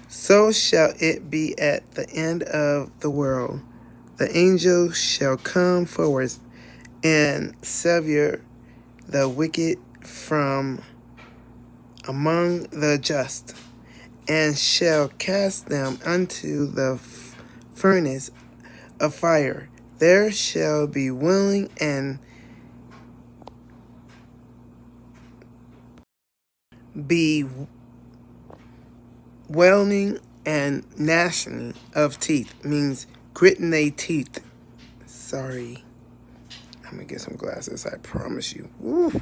So shall it be at the end of the world. The angel shall come forward and sever the wicked from among the just, and shall cast them unto the furnace of fire. There shall be wailing and gnashing of teeth. Means gritting their teeth. Sorry. I'm going to get some glasses, I promise you. Woo.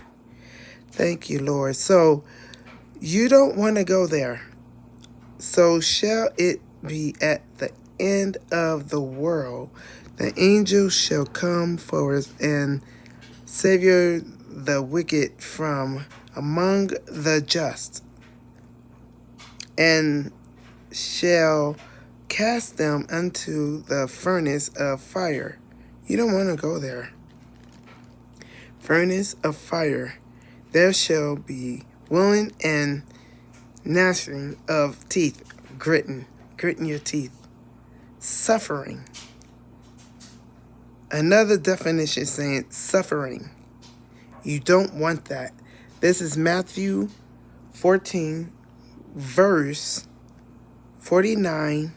Thank you, Lord. So, you don't want to go there. So shall it be at the end of the world. The angel shall come forward and sever the wicked from among the just, and shall cast them unto the furnace of fire. You don't want to go there. Furnace of fire. There shall be wailing and gnashing of teeth, gritting your teeth, suffering. Another definition saying suffering. You don't want that. This is Matthew 14, verse 49,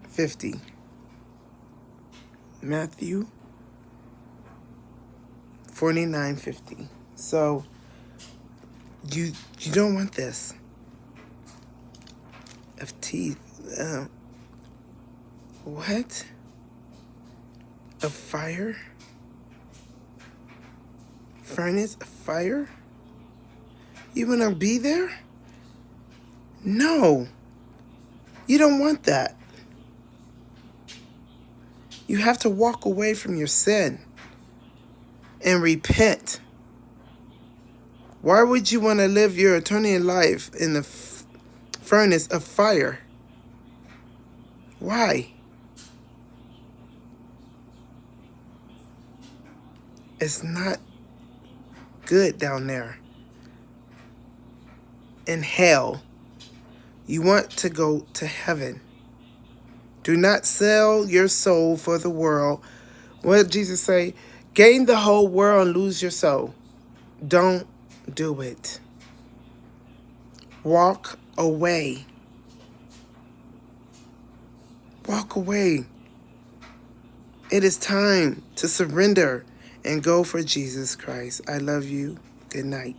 50. Matthew 49:50. So you don't want this. Of teeth. What? Of fire? Furnace of fire? You want to be there? No. You don't want that. You have to walk away from your sin and repent. Why would you want to live your eternity life in the furnace of fire? Why? It's not good down there. In hell. You want to go to heaven. Do not sell your soul for the world. What did Jesus say? Gain the whole world and lose your soul. Don't do it. Walk away. Walk away. It is time to surrender and go for Jesus Christ. I love you. Good night.